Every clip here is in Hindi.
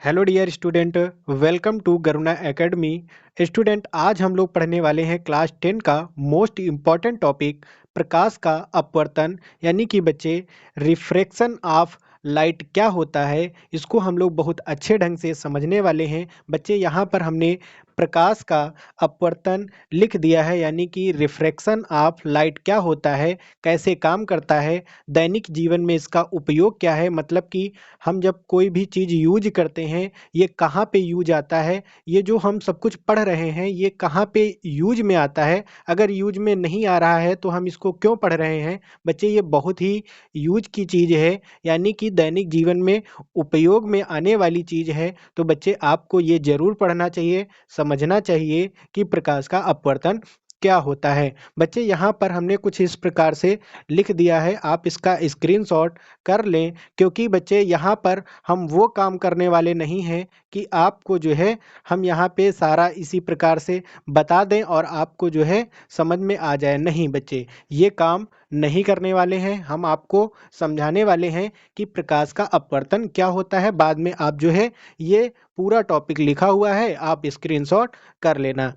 Hello dear student, welcome to Garuna academy. Student, आज हम लोग पढ़ने वाले हैं क्लास 10 का मोस्ट इम्पॉर्टेंट टॉपिक प्रकाश का अपवर्तन। यानी कि बच्चे, रिफ्रैक्शन ऑफ लाइट क्या होता है, इसको हम लोग बहुत अच्छे ढंग से समझने वाले हैं। बच्चे, यहाँ पर हमने प्रकाश का अपवर्तन लिख दिया है, यानी कि रिफ्रैक्शन ऑफ लाइट क्या होता है, कैसे काम करता है, दैनिक जीवन में इसका उपयोग क्या है। मतलब कि हम जब कोई भी चीज़ यूज करते हैं, ये कहाँ पे यूज आता है, ये जो हम सब कुछ पढ़ रहे हैं ये कहाँ पे यूज में आता है। अगर यूज में नहीं आ रहा है तो हम इसको क्यों पढ़ रहे हैं। बच्चे, ये बहुत ही यूज की चीज़ है, यानी कि दैनिक जीवन में उपयोग में आने वाली चीज़ है। तो बच्चे, आपको ये ज़रूर पढ़ना चाहिए, समझना चाहिए कि प्रकाश का अपवर्तन क्या होता है। बच्चे, यहाँ पर हमने कुछ इस प्रकार से लिख दिया है, आप इसका स्क्रीनशॉट कर लें, क्योंकि बच्चे यहाँ पर हम वो काम करने वाले नहीं हैं कि आपको जो है हम यहाँ पे सारा इसी प्रकार से बता दें और आपको जो है समझ में आ जाए। नहीं बच्चे, ये काम नहीं करने वाले हैं। हम आपको समझाने वाले हैं कि प्रकाश का अपवर्तन क्या होता है। बाद में आप जो है ये पूरा टॉपिक लिखा हुआ है, आप स्क्रीनशॉट कर लेना।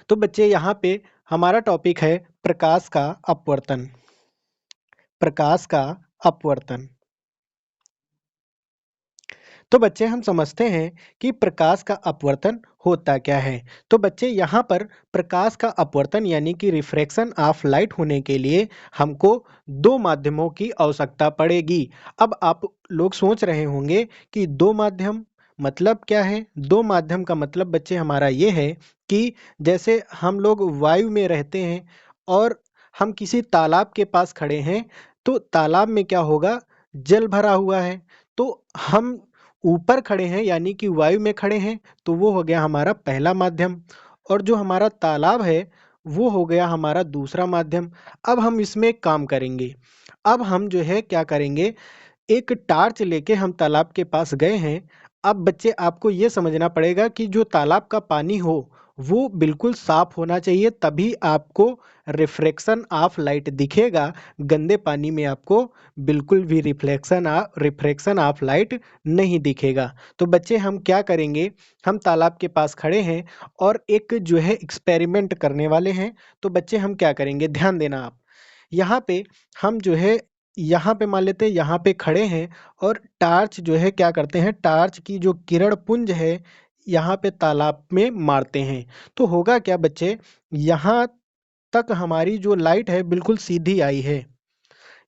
तो बच्चे, यहाँ पे हमारा टॉपिक है प्रकाश का अपवर्तन। प्रकाश का अपवर्तन। तो बच्चे, हम समझते हैं कि प्रकाश का अपवर्तन होता क्या है। तो बच्चे, यहाँ पर प्रकाश का अपवर्तन यानी कि रिफ्रैक्शन ऑफ लाइट होने के लिए हमको दो माध्यमों की आवश्यकता पड़ेगी। अब आप लोग सोच रहे होंगे कि दो माध्यम मतलब क्या है। दो माध्यम का मतलब बच्चे हमारा ये है कि जैसे हम लोग वायु में रहते हैं और हम किसी तालाब के पास खड़े हैं, तो तालाब में क्या होगा, जल भरा हुआ है। तो हम ऊपर खड़े हैं यानी कि वायु में खड़े हैं, तो वो हो गया हमारा पहला माध्यम। और जो हमारा तालाब है वो हो गया हमारा दूसरा माध्यम। अब हम इसमें एक काम करेंगे। अब हम जो है क्या करेंगे, एक टार्च लेके हम तालाब के पास गए हैं। अब बच्चे, आपको ये समझना पड़ेगा कि जो तालाब का पानी हो वो बिल्कुल साफ होना चाहिए, तभी आपको रिफ्रैक्शन ऑफ लाइट दिखेगा। गंदे पानी में आपको बिल्कुल भी रिफ्रैक्शन ऑफ लाइट नहीं दिखेगा। तो बच्चे, हम क्या करेंगे, हम तालाब के पास खड़े हैं और एक जो है एक्सपेरिमेंट करने वाले हैं। तो बच्चे, हम क्या करेंगे, ध्यान देना आप। यहाँ पे हम जो है, यहाँ पे मान लेते हैं यहाँ पे खड़े हैं और टार्च जो है क्या करते हैं, टार्च की जो किरण पुंज है यहाँ पे तालाब में मारते हैं। तो होगा क्या बच्चे, यहाँ तक हमारी जो लाइट है बिल्कुल सीधी आई है।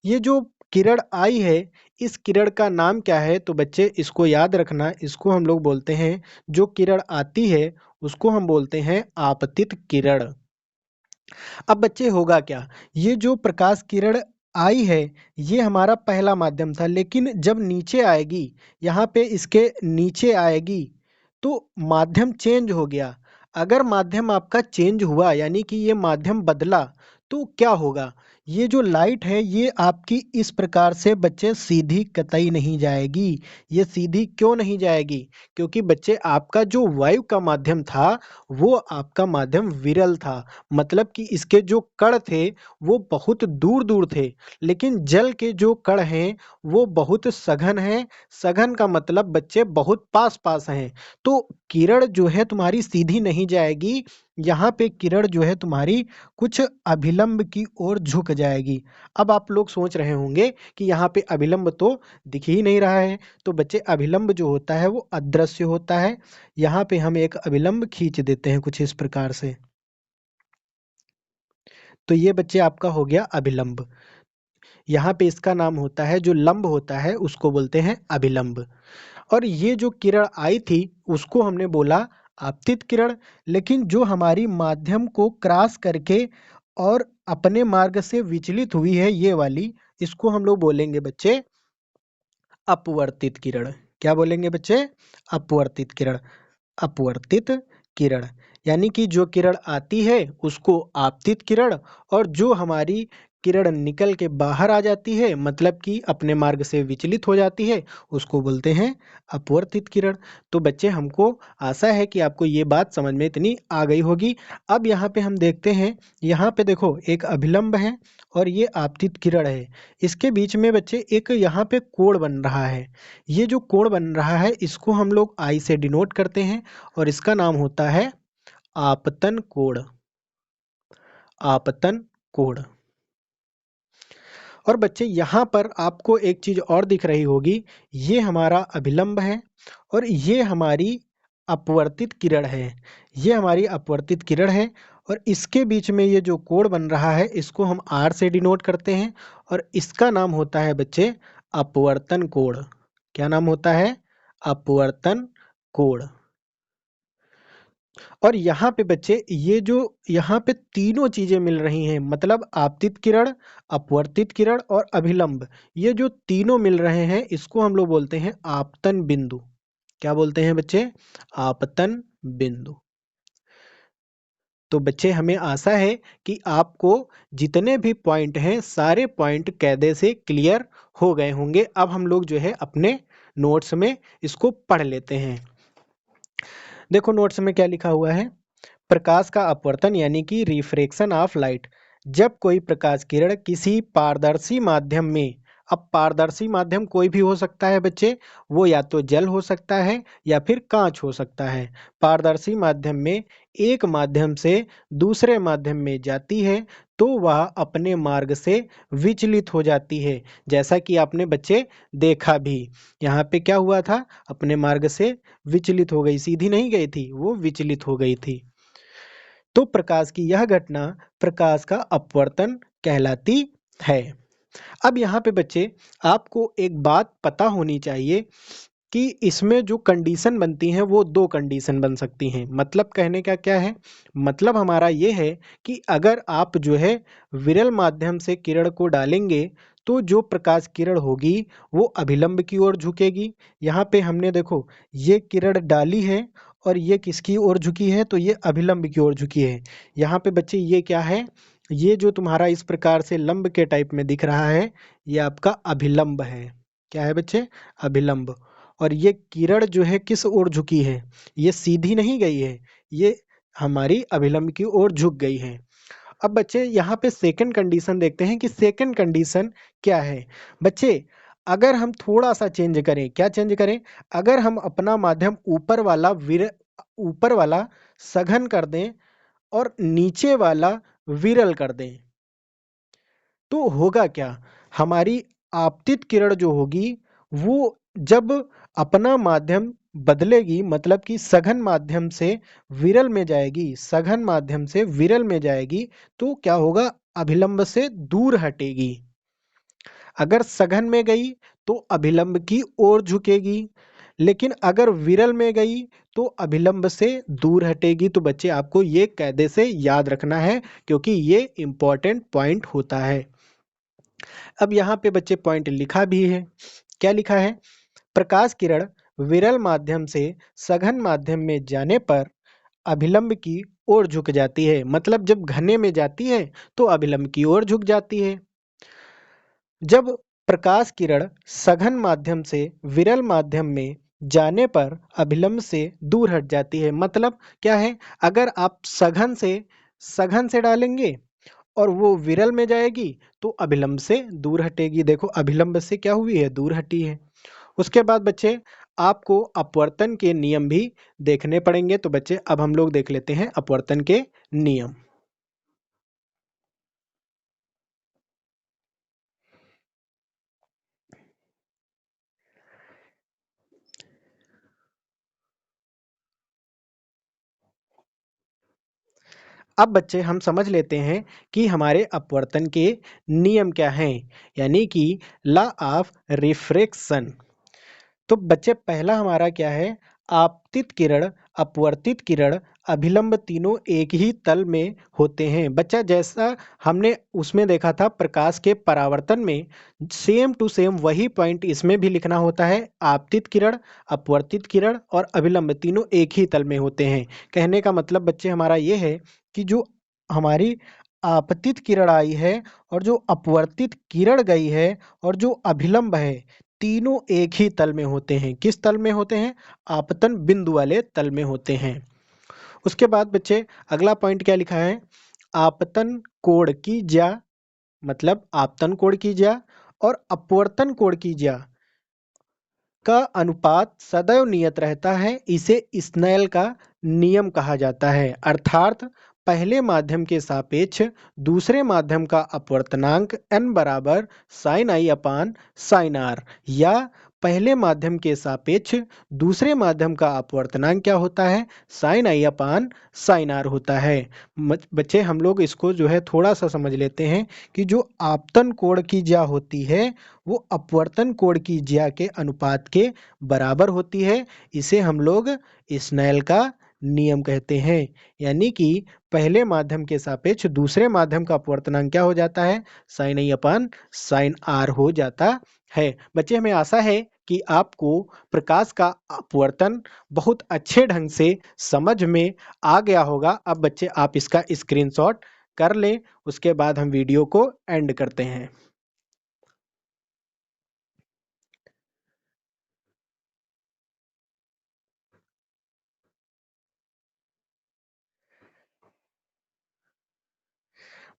ये जो किरण आई है, इस किरण का नाम क्या है। तो बच्चे, इसको याद रखना, इसको हम लोग बोलते हैं, जो किरण आती है उसको हम बोलते हैं आपतित किरण। अब बच्चे, होगा क्या, ये जो प्रकाश किरण आई है ये हमारा पहला माध्यम था, लेकिन जब नीचे आएगी, यहाँ पे इसके नीचे आएगी, तो माध्यम चेंज हो गया। अगर माध्यम आपका चेंज हुआ यानी कि ये माध्यम बदला, तो क्या होगा, ये जो लाइट है ये आपकी इस प्रकार से बच्चे सीधी कतई नहीं जाएगी। ये सीधी क्यों नहीं जाएगी, क्योंकि बच्चे आपका जो वायु का माध्यम था वो आपका माध्यम विरल था। मतलब कि इसके जो कण थे वो बहुत दूर दूर थे, लेकिन जल के जो कण हैं वो बहुत सघन हैं। सघन का मतलब बच्चे बहुत पास पास हैं। तो किरण जो है तुम्हारी सीधी नहीं जाएगी, यहाँ पे किरण जो है तुम्हारी कुछ अभिलंब की ओर झुक जाएगी। अब आप लोग सोच रहे होंगे कि यहाँ पे अभिलंब तो दिख ही नहीं रहा है। तो बच्चे, अभिलंब जो होता है वो अदृश्य होता है। यहाँ पे हम एक अभिलंब खींच देते हैं कुछ इस प्रकार से। तो ये बच्चे आपका हो गया अभिलंब। यहाँ पे इसका नाम होता है, जो लंब होता है उसको बोलते हैं अभिलंब। और ये जो किरण आई थी उसको हमने बोला आपतित किरण। लेकिन जो हमारी माध्यम को क्रॉस करके और अपने मार्ग से विचलित हुई है ये वाली, इसको हम लोग बोलेंगे बच्चे अपवर्तित किरण। क्या बोलेंगे बच्चे, अपवर्तित किरण। अपवर्तित किरण यानी कि जो किरण आती है उसको आपतित किरण, और जो हमारी किरण निकल के बाहर आ जाती है, मतलब कि अपने मार्ग से विचलित हो जाती है, उसको बोलते हैं अपवर्तित किरण। तो बच्चे, हमको आशा है कि आपको ये बात समझ में इतनी आ गई होगी। अब यहाँ पे हम देखते हैं, यहाँ पे देखो एक अभिलंब है और ये आपतित किरण है। इसके बीच में बच्चे एक यहाँ पे कोण बन रहा है। ये जो कोण बन रहा है इसको हम लोग आई से डिनोट करते हैं और इसका नाम होता है आपतन कोण। आपतन कोण। और बच्चे, यहाँ पर आपको एक चीज और दिख रही होगी, ये हमारा अभिलंब है और ये हमारी अपवर्तित किरण है। ये हमारी अपवर्तित किरण है और इसके बीच में ये जो कोण बन रहा है इसको हम आर से डिनोट करते हैं और इसका नाम होता है बच्चे अपवर्तन कोण। क्या नाम होता है? अपवर्तन कोण। और यहाँ पे बच्चे, ये जो यहाँ पे तीनों चीजें मिल रही हैं, मतलब आपतित किरण, अपवर्तित किरण और अभिलंब, ये जो तीनों मिल रहे हैं इसको हम लोग बोलते हैं आपतन बिंदु। क्या बोलते हैं बच्चे? आपतन बिंदु। तो बच्चे, हमें आशा है कि आपको जितने भी पॉइंट हैं सारे पॉइंट कायदे से क्लियर हो गए होंगे। अब हम लोग जो है अपने नोट्स में इसको पढ़ लेते हैं। देखो नोट्स में क्या लिखा हुआ है। प्रकाश का अपवर्तन यानी कि रिफ्रैक्शन ऑफ लाइट। जब कोई प्रकाश किरण किसी पारदर्शी माध्यम में, अब पारदर्शी माध्यम कोई भी हो सकता है बच्चे, वो या तो जल हो सकता है या फिर कांच हो सकता है। पारदर्शी माध्यम में एक माध्यम से दूसरे माध्यम में जाती है तो वह अपने मार्ग से विचलित हो जाती है। जैसा कि आपने बच्चे देखा भी, यहाँ पे क्या हुआ था? अपने मार्ग से विचलित हो गई, सीधी नहीं गई थी, वो विचलित हो गई थी। तो प्रकाश की यह घटना प्रकाश का अपवर्तन कहलाती है। अब यहाँ पे बच्चे, आपको एक बात पता होनी चाहिए कि इसमें जो कंडीशन बनती हैं वो दो कंडीशन बन सकती हैं। मतलब कहने का क्या है? मतलब हमारा ये है कि अगर आप जो है विरल माध्यम से किरण को डालेंगे तो जो प्रकाश किरण होगी वो अभिलंब की ओर झुकेगी। यहाँ पे हमने देखो ये किरण डाली है और ये किसकी ओर झुकी है? तो ये अभिलंब की ओर झुकी है। यहाँ पे बच्चे ये क्या है? ये जो तुम्हारा इस प्रकार से लंब के टाइप में दिख रहा है ये आपका अभिलंब है। क्या है बच्चे? अभिलंब। और ये किरण जो है किस ओर झुकी है? ये सीधी नहीं गई है, ये हमारी अभिलंब की ओर झुक गई है। अब बच्चे यहाँ पे सेकंड कंडीशन देखते हैं कि सेकंड कंडीशन क्या है। बच्चे, अगर हम थोड़ा सा चेंज करें, क्या चेंज करें? अगर हम अपना माध्यम ऊपर वाला सघन कर दें और नीचे वाला विरल कर दें तो होगा क्या? हमारी आपतित किरण जो होगी वो जब अपना माध्यम बदलेगी, मतलब कि सघन माध्यम से विरल में जाएगी, सघन माध्यम से विरल में जाएगी तो क्या होगा? अभिलंब से दूर हटेगी। अगर सघन में गई तो अभिलंब की ओर झुकेगी, लेकिन अगर विरल में गई तो अभिलंब से दूर हटेगी। तो बच्चे, आपको ये कायदे से याद रखना है क्योंकि ये इंपॉर्टेंट पॉइंट होता है। अब यहाँ पे बच्चे पॉइंट लिखा भी है। क्या लिखा है? प्रकाश किरण विरल माध्यम से सघन माध्यम में जाने पर अभिलंब की ओर झुक जाती है। मतलब जब घने में जाती है तो अभिलंब की ओर झुक जाती है। जब प्रकाश किरण सघन माध्यम से विरल माध्यम में जाने पर अभिलंब से दूर हट जाती है। मतलब क्या है? अगर आप सघन से डालेंगे और वो विरल में जाएगी तो अभिलंब से दूर हटेगी। देखो अभिलंब से क्या हुई है? दूर हटी है। उसके बाद बच्चे, आपको अपवर्तन के नियम भी देखने पड़ेंगे। तो बच्चे, अब हम लोग देख लेते हैं अपवर्तन के नियम। अब बच्चे, हम समझ लेते हैं कि हमारे अपवर्तन के नियम क्या हैं, यानी कि लॉ ऑफ रिफ्रैक्शन। तो बच्चे, पहला हमारा क्या है? आपतित किरण, अपवर्तित किरण, अभिलंब तीनों एक ही तल में होते हैं। बच्चा, जैसा हमने उसमें देखा था प्रकाश के परावर्तन में, सेम टू सेम वही पॉइंट इसमें भी लिखना होता है। आपतित किरण, अपवर्तित किरण और अभिलंब तीनों एक ही तल में होते हैं। कहने का मतलब बच्चे हमारा ये है कि जो हमारी आपतित किरण आई है और जो अपवर्तित किरण गई है और जो अभिलंब है, तीनों एक ही तल में होते हैं। किस तल में होते हैं? आपतन बिंदु वाले तल में होते हैं। उसके बाद बच्चे अगला पॉइंट क्या लिखा है? आपतन कोण की ज्या, मतलब आपतन कोण की ज्या और अपवर्तन कोण की ज्या का अनुपात सदैव नियत रहता है। इसे स्नेल का नियम कहा जाता है। अर्थात पहले माध्यम के सापेक्ष दूसरे माध्यम का अपवर्तनांक n बराबर sine i upon sine r, या पहले माध्यम के सापेक्ष दूसरे माध्यम का अपवर्तनांक क्या होता है? Sine i upon sine r होता है। बच्चे हम लोग इसको जो है थोड़ा सा समझ लेते हैं कि जो आपतन कोण की ज्या होती है वो अपवर्तन कोण की ज्या के अनुपात के बराबर होती है। इसे हम लोग स्नेल का नियम कहते हैं। यानी कि पहले माध्यम के सापेक्ष दूसरे माध्यम का अपवर्तनांक क्या हो जाता है? Sine i upon sine r हो जाता है। बच्चे हमें आशा है कि आपको प्रकाश का अपवर्तन बहुत अच्छे ढंग से समझ में आ गया होगा। अब बच्चे आप इसका स्क्रीनशॉट कर लें, उसके बाद हम वीडियो को एंड करते हैं।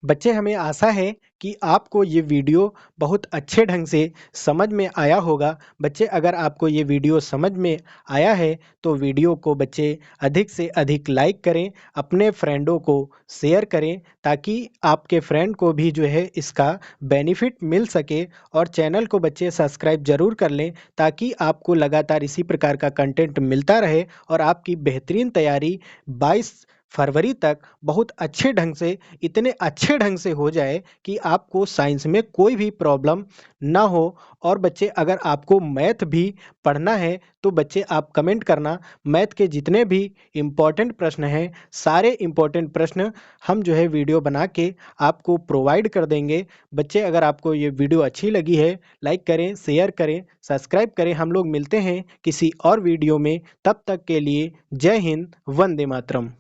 बच्चे हमें आशा है कि आपको ये वीडियो बहुत अच्छे ढंग से समझ में आया होगा। बच्चे अगर आपको ये वीडियो समझ में आया है तो वीडियो को बच्चे अधिक से अधिक लाइक करें, अपने फ्रेंडों को शेयर करें, ताकि आपके फ्रेंड को भी जो है इसका बेनिफिट मिल सके। और चैनल को बच्चे सब्सक्राइब जरूर कर लें, ताकि आपको लगातार इसी प्रकार का कंटेंट मिलता रहे और आपकी बेहतरीन तैयारी 22 फरवरी तक बहुत अच्छे ढंग से, इतने अच्छे ढंग से हो जाए कि आपको साइंस में कोई भी प्रॉब्लम ना हो। और बच्चे अगर आपको मैथ भी पढ़ना है तो बच्चे आप कमेंट करना। मैथ के जितने भी इम्पोर्टेंट प्रश्न हैं, सारे इम्पोर्टेंट प्रश्न हम जो है वीडियो बना के आपको प्रोवाइड कर देंगे। बच्चे अगर आपको ये वीडियो अच्छी लगी है, लाइक करें, शेयर करें, सब्सक्राइब करें। हम लोग मिलते हैं किसी और वीडियो में। तब तक के लिए जय हिंद, वंदे मातरम।